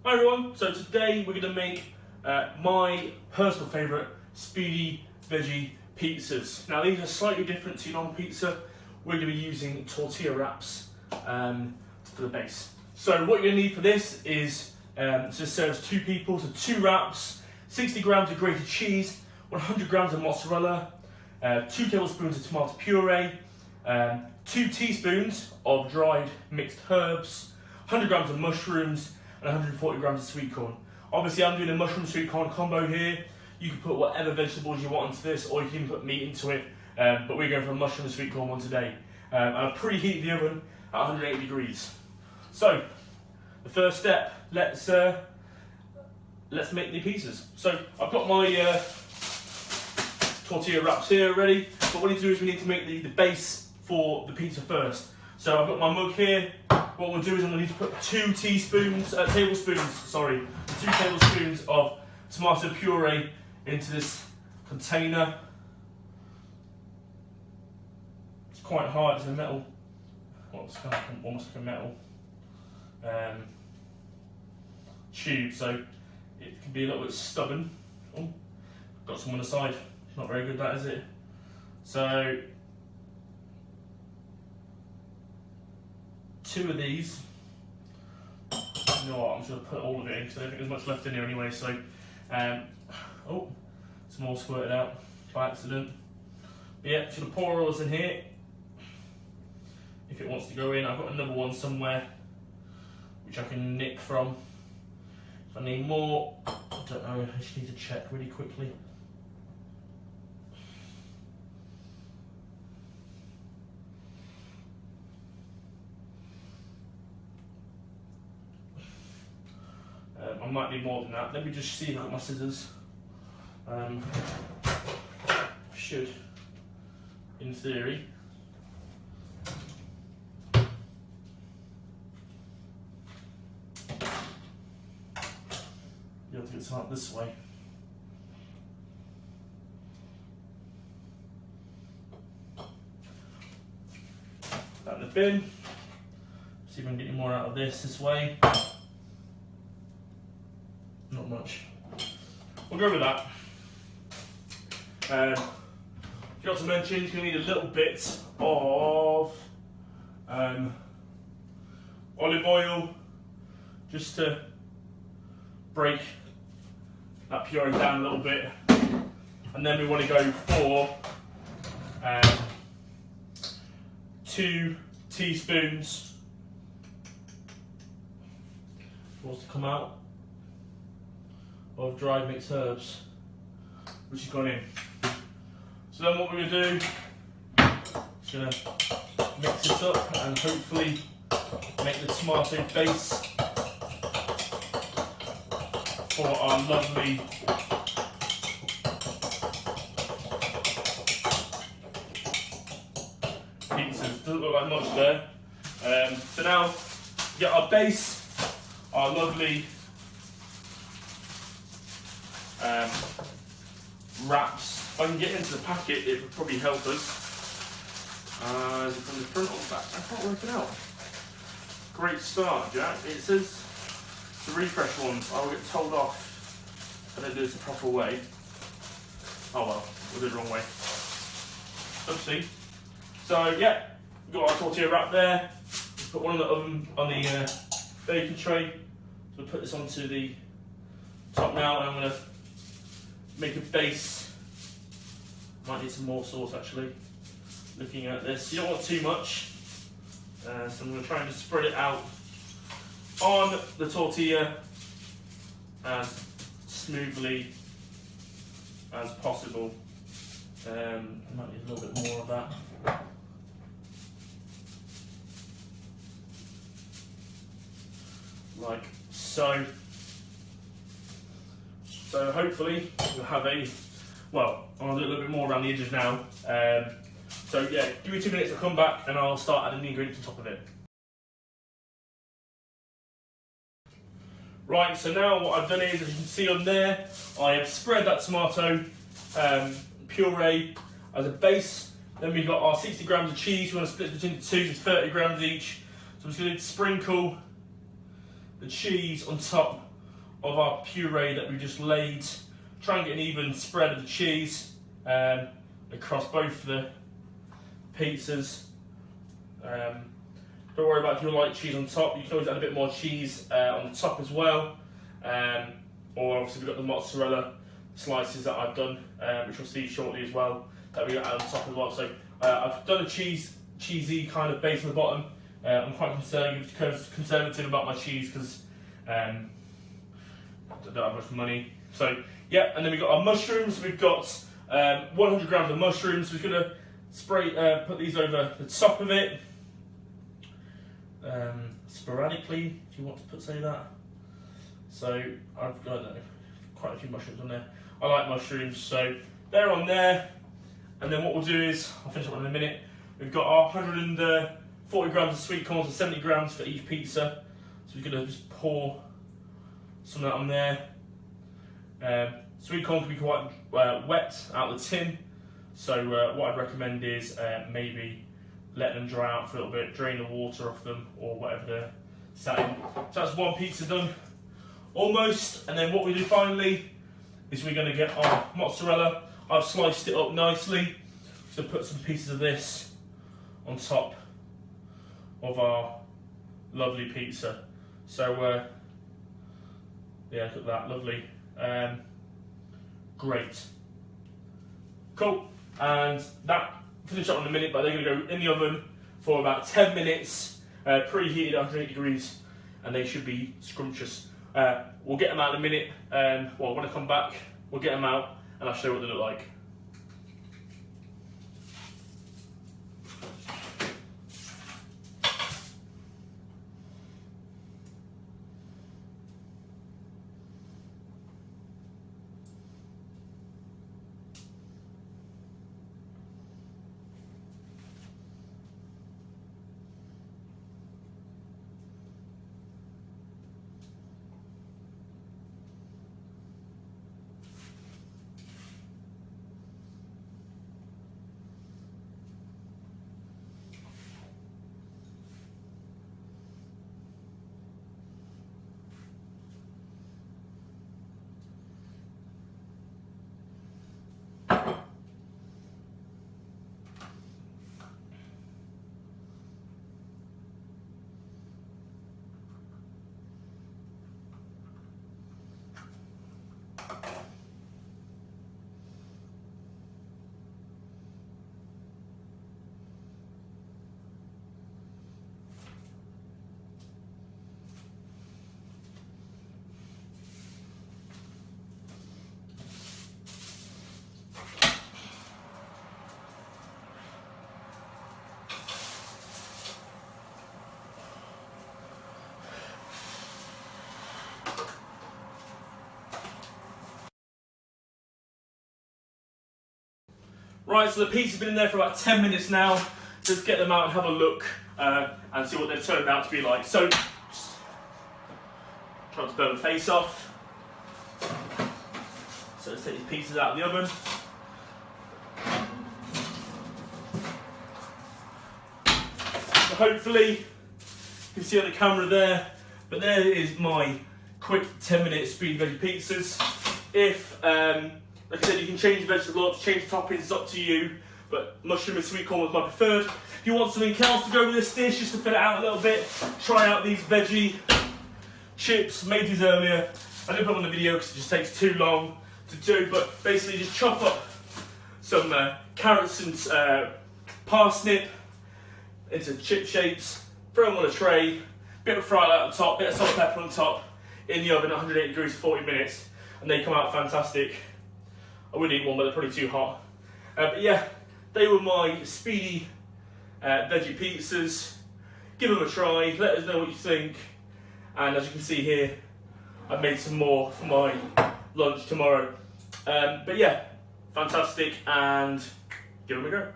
Hi everyone, so today we're going to make my personal favourite Speedy veggie pizzas. Now these are slightly different to your non-pizza. We're going to be using tortilla wraps for the base. So what you're going to need for this is, so this serves 2 people, so 2 wraps, 60 grams of grated cheese, 100 grams of mozzarella, 2 tablespoons of tomato puree, 2 teaspoons of dried mixed herbs, 100 grams of mushrooms, and 140 grams of sweetcorn. Obviously I'm doing a mushroom sweetcorn combo here. You can put whatever vegetables you want into this, or you can even put meat into it, but we're going for a mushroom sweetcorn one today. And I've preheated the oven at 180 degrees. So, the first step, let's make the pizzas. So I've got my tortilla wraps here ready, but what we need to do is we need to make the base for the pizza first. So I've got my mug here. What we'll do is I'm going to need to put 2 tablespoons of tomato puree into this container. It's quite hard, it's a metal, well, it's kind of almost like a metal tube, so it can be a little bit stubborn. Oh, got some on the side, it's not very good that, is it? So 2 of these. You know what, I'm just going to put all of it in because I don't think there's much left in here anyway. So, oh, some more squirted out by accident. But yeah, just going to pour all this in here if it wants to go in. I've got another one somewhere which I can nip from. If I need more, I don't know, I just need to check really quickly. I might need more than that. Let me just see if I've got my scissors. Should, in theory. You have to get some out this way. That in the bin. See if I can get any more out of this way. Not much. We'll go with that. Forgot to mention, you're going to need a little bit of olive oil just to break that puree down a little bit. And then we want to go for 2 teaspoons for to come out of dried mixed herbs, which has gone in. So then what we're going to do is going to mix this up and hopefully make the tomato base for our lovely pizzas. Doesn't look like much there. So now we get our base, our lovely wraps. If I can get into the packet, it would probably help us. Is it from the front or the back? I can't work it out. Great start, Jack. It says the refresh ones. I will get told off if I don't do this the proper way. Oh well, we'll do it the wrong way. Oopsie. So yeah, we've got our tortilla wrap there. Let's put one in the oven on the baking tray. So we'll put this onto the top now, and I'm going to make a base. Might need some more sauce actually. Looking at this, you don't want too much, so I'm going to try and just spread it out on the tortilla as smoothly as possible. I might need a little bit more of that. Like so. So hopefully we'll have well, I'll do a little bit more around the edges now. So yeah, give me 2 minutes to come back and I'll start adding the ingredients on top of it. Right, so now what I've done is, as you can see on there, I have spread that tomato puree as a base. Then we've got our 60 grams of cheese. We want to split between the 2, so it's 30 grams each. So I'm just going to sprinkle the cheese on top of our puree that we just laid. Try and get an even spread of the cheese across both the pizzas. Don't worry about if you like cheese on top. You can always add a bit more cheese on the top as well. Or obviously we've got the mozzarella slices that I've done, which we'll see shortly as well, that we add on top as well. So I've done a cheesy kind of base on the bottom. I'm quite conservative about my cheese because I don't have much money. So yeah, and then we've got our mushrooms. We've got 100 grams of mushrooms. We're going to put these over the top of it. Sporadically, if you want to say that. So I've got quite a few mushrooms on there. I like mushrooms, so they're on there. And then what we'll do is, I'll finish up in a minute. We've got our 140 grams of sweet corn, so 70 grams for each pizza. So we're going to just pour some of that on there. Sweet corn can be quite wet out of the tin. So what I'd recommend is maybe let them dry out for a little bit, drain the water off them or whatever they're sat in. So that's one pizza done, almost. And then what we do finally is we're going to get our mozzarella. I've sliced it up nicely, so put some pieces of this on top of our lovely pizza. So yeah, look at that, lovely. Great. Cool. And that finish up in a minute, but they're going to go in the oven for about 10 minutes, preheated 180 degrees, and they should be scrumptious. We'll get them out in a minute. Well, when I come back, we'll get them out and I'll show you what they look like. Right, so the pizza's been in there for about 10 minutes now. Let's get them out and have a look and see what they've turned out to be like. So, just try to burn the face off. So let's take these pizzas out of the oven. So hopefully, you can see on the camera there, but there is my quick 10-minute speedy veggie pizzas. If like I said, you can change the vegetable up, change the toppings, it's up to you, but mushroom and sweet corn was my preferred. If you want something else to go with this dish, just to fill it out a little bit, try out these veggie chips. Made these earlier. I didn't put them on the video because it just takes too long to do, but basically just chop up some carrots and parsnip into chip shapes, throw them on a tray, bit of fry light on top, bit of salt and pepper on top, in the oven at 180 degrees for 40 minutes, and they come out fantastic. I wouldn't eat one, but they're probably too hot. But yeah, they were my speedy veggie pizzas. Give them a try, let us know what you think. And as you can see here, I've made some more for my lunch tomorrow. But yeah, fantastic, and give them a go.